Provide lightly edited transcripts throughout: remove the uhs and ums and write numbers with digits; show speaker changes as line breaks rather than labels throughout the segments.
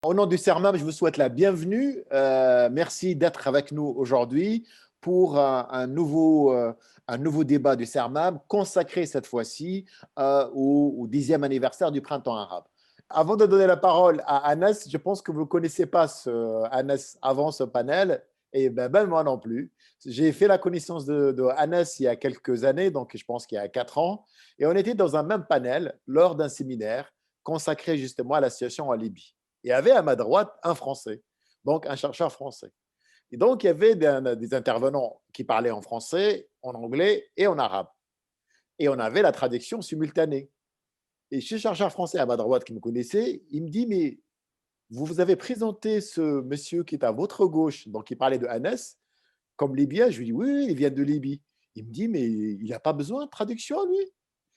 Au nom du CERMAM, je vous souhaite la bienvenue. Merci d'être avec nous aujourd'hui pour un nouveau débat du CERMAM consacré cette fois-ci au 10e anniversaire du printemps arabe. Avant de donner la parole à Anas, je pense que vous ne connaissez pas Anas avant ce panel, et ben moi non plus. J'ai fait la connaissance de Anas il y a quelques années, donc je pense qu'il y a 4 ans, et on était dans un même panel lors d'un séminaire consacré justement à la situation en Libye. Il y avait à ma droite un Français, donc un chercheur français. Et donc, il y avait des intervenants qui parlaient en français, en anglais et en arabe. Et on avait la traduction simultanée. Et ce chercheur français à ma droite qui me connaissait, il me dit, mais vous avez présenté ce monsieur qui est à votre gauche, donc il parlait de Anas, comme Libyen. Je lui dis, oui, oui, il vient de Libye. Il me dit, mais il n'a pas besoin de traduction, lui.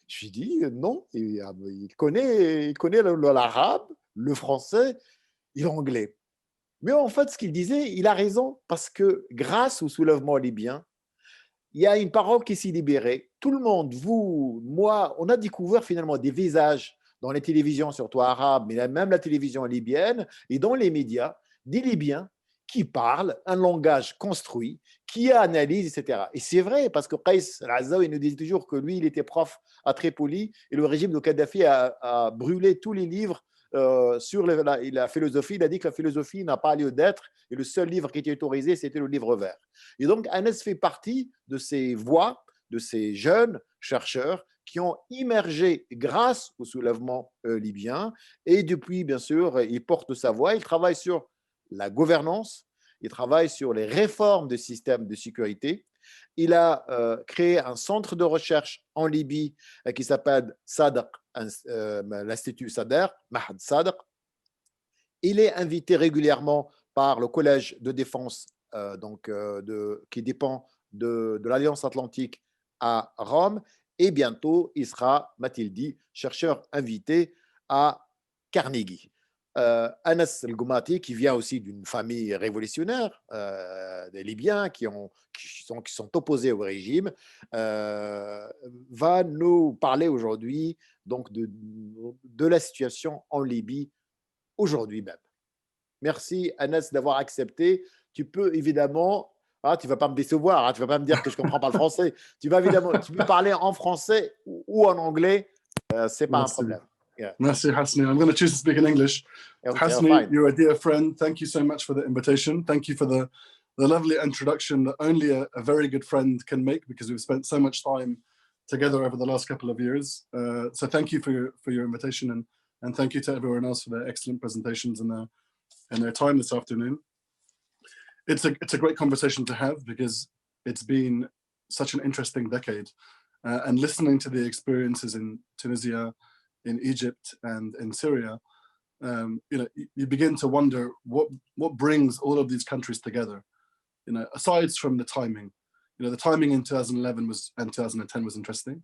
Je lui dis, non, il connaît l'arabe, le français et l'anglais. Mais en fait, ce qu'il disait, il a raison, parce que grâce au soulèvement libyen, il y a une parole qui s'est libérée. Tout le monde, vous, moi, on a découvert finalement des visages dans les télévisions, surtout arabes, mais même la télévision libyenne et dans les médias, des Libyens qui parlent un langage construit, qui analyse, etc. Et c'est vrai, parce que Qais al-Azzaoui nous disait toujours que lui, il était prof à Tripoli et le régime de Kadhafi a brûlé tous les livres sur la philosophie. Il a dit que la philosophie n'a pas lieu d'être et le seul livre qui était autorisé, c'était le livre vert. Et donc, Anas fait partie de ces voix, de ces jeunes chercheurs qui ont immergé grâce au soulèvement libyen. Et depuis, bien sûr, il porte sa voix. Il travaille sur la gouvernance, il travaille sur les réformes des systèmes de sécurité. Il a créé un centre de recherche en Libye qui s'appelle SADC, l'Institut Sader, Mahad Sadr. Il est invité régulièrement par le Collège de défense qui dépend de l'Alliance Atlantique à Rome. Et bientôt, il sera, m'a-t-il dit, chercheur invité à Carnegie. Anas El-Goumati, qui vient aussi d'une famille révolutionnaire, des Libyens qui sont opposés au régime, va nous parler aujourd'hui donc de la situation en Libye aujourd'hui même. Merci Anas d'avoir accepté. Tu peux évidemment, tu ne vas pas me décevoir, tu ne vas pas me dire que je ne comprends pas le français. Tu peux parler en français ou en anglais, ce n'est pas un
Merci.
problème. Yeah.
Merci, Hasni. I'm going to choose to speak in English.
Okay,
Hasni,
fine.
you're a dear friend. Thank you so much for the invitation. Thank you for the lovely introduction that only a very good friend can make, because we've spent so much time together over the last couple of years. So thank you for your invitation, and thank you to everyone else for their excellent presentations and their time this afternoon. It's a great conversation to have, because it's been such an interesting decade, and listening to the experiences in Tunisia, in Egypt, and in Syria, you begin to wonder what brings all of these countries together. Aside from the timing, the timing in 2011 and 2010 was interesting,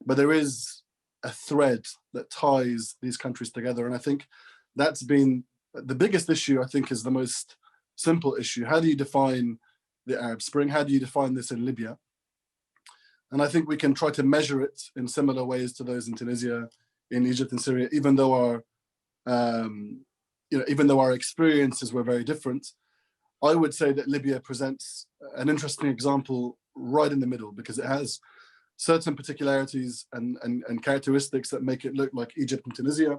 but there is a thread that ties these countries together, and I think that's been the biggest issue. I think is the most simple issue. How do you define the Arab Spring? How do you define this in Libya? And I think we can try to measure it in similar ways to those in Tunisia, in Egypt and Syria, even though our experiences were very different. I would say that Libya presents an interesting example right in the middle, because it has certain particularities and characteristics that make it look like Egypt and Tunisia,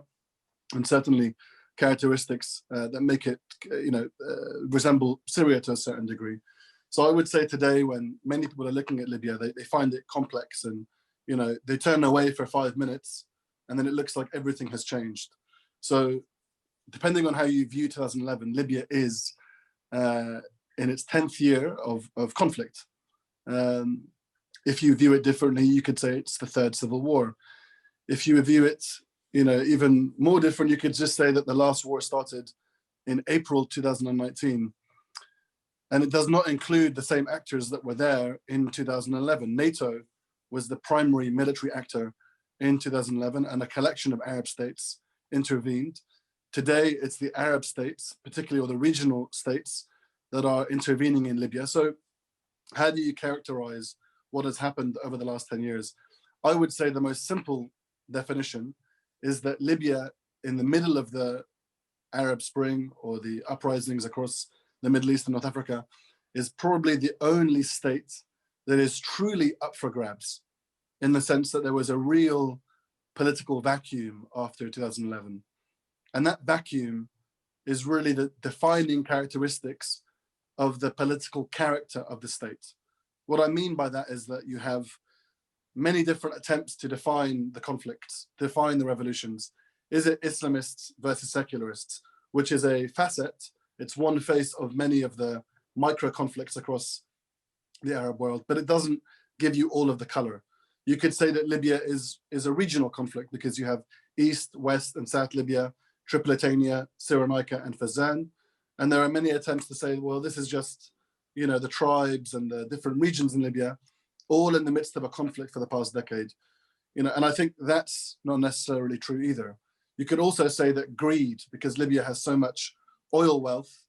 and certainly characteristics that make it resemble Syria to a certain degree. So I would say today, when many people are looking at Libya, they find it complex, and they turn away for 5 minutes, and then it looks like everything has changed. So depending on how you view 2011, Libya is in its 10th year of conflict. If you view it differently, you could say it's the third civil war. If you view it even more different, you could just say that the last war started in April 2019. And it does not include the same actors that were there in 2011. NATO was the primary military actor in 2011, and a collection of Arab states intervened. Today, it's the Arab states, particularly, or the regional states, that are intervening in Libya. So how do you characterize what has happened over the last 10 years? I would say the most simple definition is that Libya, in the middle of the Arab Spring or the uprisings across the Middle East and North Africa, is probably the only state that is truly up for grabs, in the sense that there was a real political vacuum after 2011. And that vacuum is really the defining characteristics of the political character of the state. What I mean by that is that you have many different attempts to define the conflicts, define the revolutions. Is it Islamists versus secularists, which is a facet, it's one face of many of the micro conflicts across the Arab world, but it doesn't give you all of the color. You could say that Libya is a regional conflict because you have East, West, and South Libya, Tripolitania, Cyrenaica, and Fezzan. And there are many attempts to say, well, this is just, you know, the tribes and the different regions in Libya, all in the midst of a conflict for the past decade. You know, and I think that's not necessarily true either. You could also say that greed, because Libya has so much oil wealth,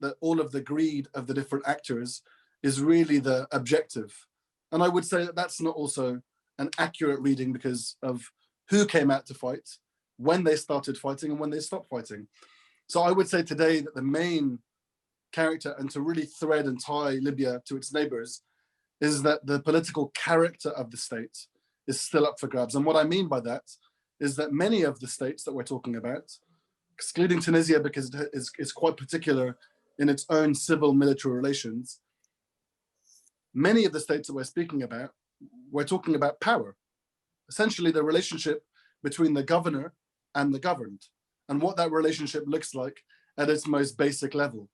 that all of the greed of the different actors is really the objective. And I would say that that's not also an accurate reading because of who came out to fight, when they started fighting, and when they stopped fighting. So I would say today that the main character, and to really thread and tie Libya to its neighbors, is that the political character of the state is still up for grabs. And what I mean by that is that many of the states that we're talking about, excluding Tunisia because it's quite particular in its own civil military relations, many of the states that we're speaking about, we're talking about power, essentially the relationship between the governor and the governed, and what that relationship looks like at its most basic level.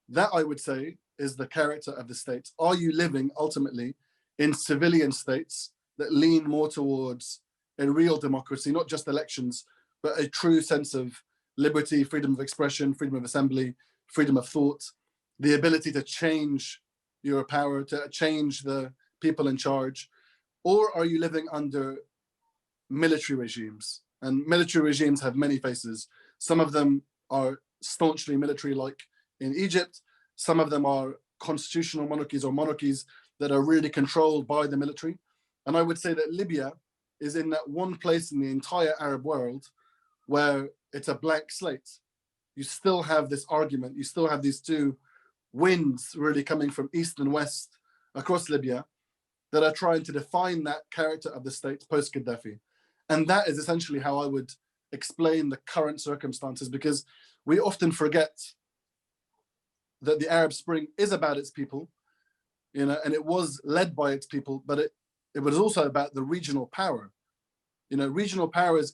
That, I would say, is the character of the state. Are you living ultimately in civilian states that lean more towards a real democracy, not just elections, but a true sense of liberty, freedom of expression, freedom of assembly, freedom of thought, the ability to change your power, to change the people in charge? Or are you living under military regimes? And military regimes have many faces. Some of them are staunchly military, like in Egypt. Some of them are constitutional monarchies or monarchies that are really controlled by the military. And I would say that Libya is in that one place in the entire Arab world where it's a blank slate. You still have this argument, you still have these two winds really coming from east and west across Libya that are trying to define that character of the state post-Gaddafi. And that is essentially how I would explain the current circumstances, because we often forget that the Arab Spring is about its people, you know, and it was led by its people, but it was also about the regional power. You know, regional powers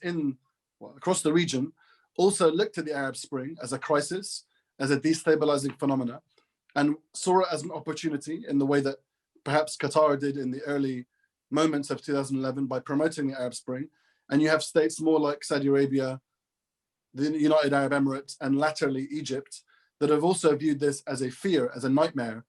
across the region also looked at the Arab Spring as a crisis, as a destabilizing phenomena, and saw it as an opportunity in the way that perhaps Qatar did in the early moments of 2011 by promoting the Arab Spring. And you have states more like Saudi Arabia, the United Arab Emirates, and latterly Egypt, that have also viewed this as a fear, as a nightmare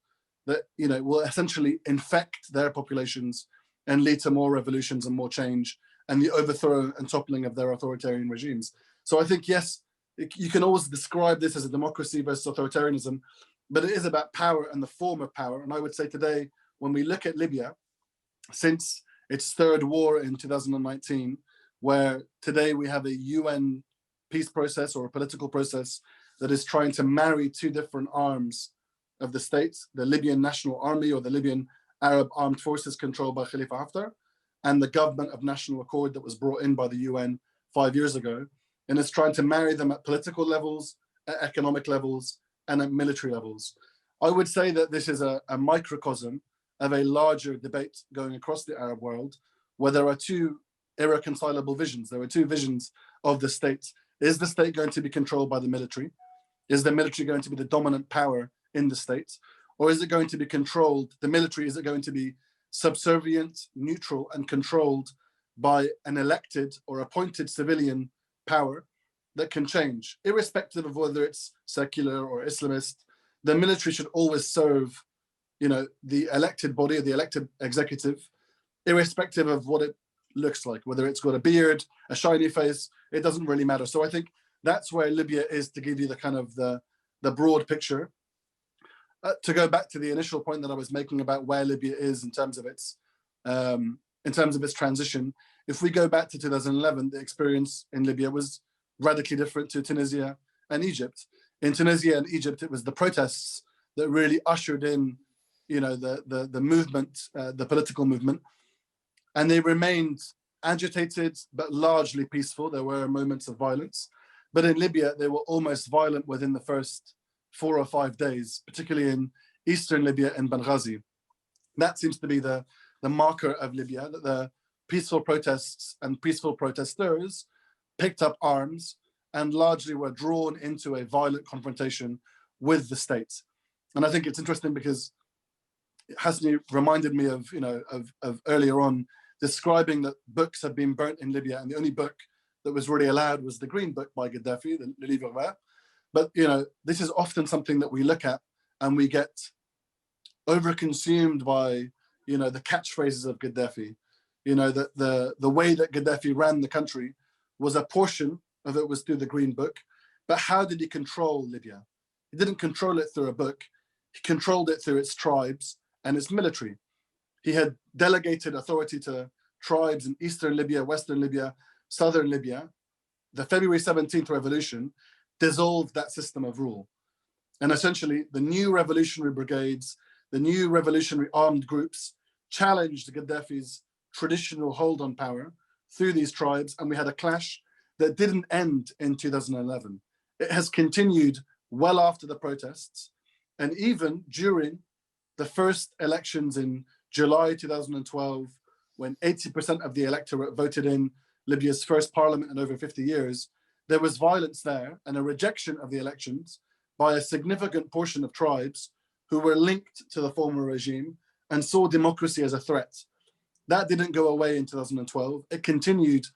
that, you know, will essentially infect their populations and lead to more revolutions and more change and the overthrow and toppling of their authoritarian regimes. So I think, yes, you can always describe this as a democracy versus authoritarianism, but it is about power and the form of power. And I would say today, when we look at Libya, since its third war in 2019, where today we have a UN peace process or a political process that is trying to marry two different arms of the state, the Libyan National Army or the Libyan Arab Armed Forces controlled by Khalifa Haftar, and the Government of National Accord that was brought in by the UN 5 years ago, and is trying to marry them at political levels, at economic levels, and at military levels. I would say that this is a microcosm of a larger debate going across the Arab world, where there are two irreconcilable visions. There are two visions of the state. Is the state going to be controlled by the military? Is the military going to be the dominant power in the state? Or is it going to be controlled, the military, is it going to be subservient, neutral, and controlled by an elected or appointed civilian power that can change, irrespective of whether it's secular or Islamist? The military should always serve, you know, the elected body or the elected executive, irrespective of what it looks like, whether it's got a beard, a shiny face, it doesn't really matter. So I think that's where Libya is, to give you the kind of the broad picture. To go back to the initial point that I was making about where Libya is in terms of its transition, if we go back to 2011, the experience in Libya was radically different to Tunisia and Egypt. In Tunisia and Egypt, it was the protests that really ushered in, the movement, the political movement, and they remained agitated but largely peaceful. There were moments of violence, but in Libya they were almost violent within the first 4 or 5 days, particularly in eastern Libya and Benghazi. That seems to be the marker of Libya, that the peaceful protests and peaceful protesters picked up arms and largely were drawn into a violent confrontation with the state. And I think it's interesting because Hasni reminded me of earlier on, describing that books have been burnt in Libya, and the only book that was really allowed was the Green Book by Gaddafi, the Livre Vert. But this is often something that we look at and we get overconsumed by the catchphrases of Gaddafi. The way that Gaddafi ran the country was a portion of it was through the Green Book, but how did he control Libya? He didn't control it through a book. He controlled it through its tribes and its military. He had delegated authority to tribes in eastern Libya, western Libya, southern Libya. The February 17th revolution dissolved that system of rule. And essentially, the new revolutionary brigades, the new revolutionary armed groups challenged Gaddafi's traditional hold on power through these tribes, and we had a clash that didn't end in 2011. It has continued well after the protests, and even during the first elections in July 2012, when 80% of the electorate voted in Libya's first parliament in over 50 years, there was violence there and a rejection of the elections by a significant portion of tribes who were linked to the former regime and saw democracy as a threat. That didn't go away in 2012. It continued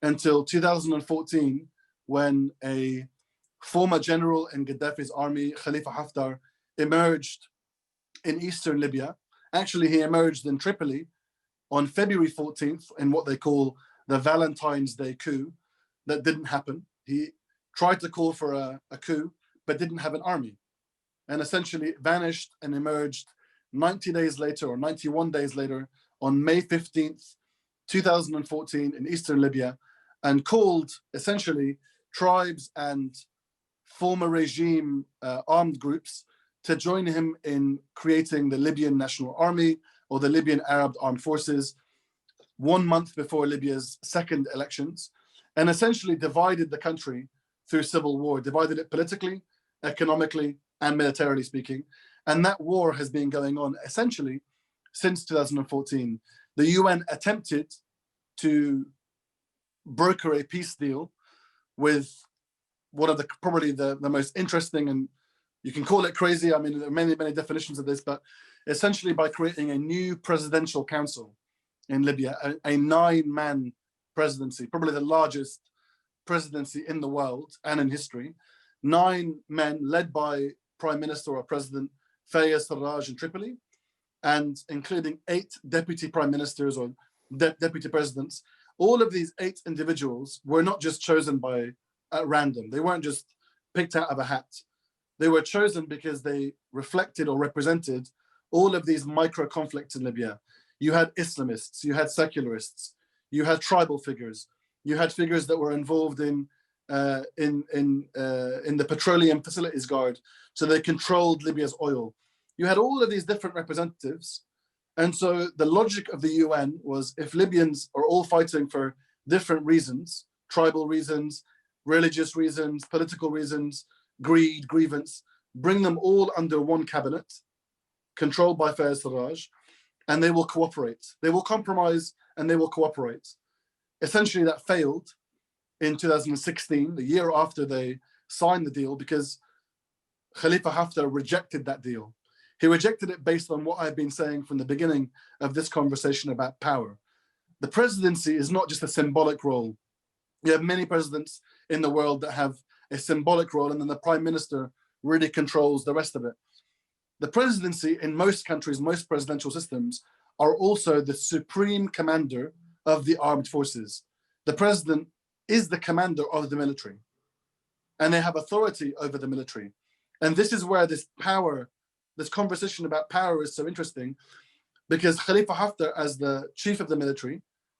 until 2014, when a former general in Gaddafi's army, Khalifa Haftar, emerged in eastern Libya. Actually, he emerged in Tripoli on February 14th in what they call the Valentine's Day coup. That didn't happen. He tried to call for a coup, but didn't have an army, and essentially vanished and emerged 90 days later or 91 days later on May 15th, 2014 in eastern Libya, and called essentially tribes and former regime armed groups to join him in creating the Libyan National Army, or the Libyan Arab Armed Forces, 1 month before Libya's second elections, and essentially divided the country through civil war, divided it politically, economically, and militarily speaking. And that war has been going on essentially since 2014. The UN attempted to broker a peace deal with one of probably the most interesting, and you can call it crazy, I mean, there are many definitions of this, but essentially by creating a new presidential council in Libya, a 9-man presidency, probably the largest presidency in the world and in history. 9 men led by Prime Minister or President Fayez Sarraj in Tripoli, and including 8 deputy prime ministers or deputy presidents. All of these 8 individuals were not just chosen at random. They weren't just picked out of a hat. They were chosen because they reflected or represented all of these micro conflicts in Libya. You had Islamists, you had secularists, you had tribal figures, you had figures that were involved in the petroleum facilities guard, so they controlled Libya's oil. You had all of these different representatives. And so the logic of the UN was, if Libyans are all fighting for different reasons, tribal reasons, religious reasons, political reasons, greed, grievance, bring them all under one cabinet, controlled by Fayez Sarraj, and they will cooperate. They will compromise and they will cooperate. Essentially, that failed in 2016, the year after they signed the deal, because Khalifa Haftar rejected that deal. He rejected it based on what I've been saying from the beginning of this conversation about power. The presidency is not just a symbolic role. You have many presidents in the world that have a symbolic role, and then the prime minister really controls the rest of it. The presidency in most countries, most presidential systems, are also the supreme commander of the armed forces. The president is the commander of the military, and they have authority over the military. And this is where this power, this conversation about power is so interesting, because Khalifa Haftar, as the chief of the military,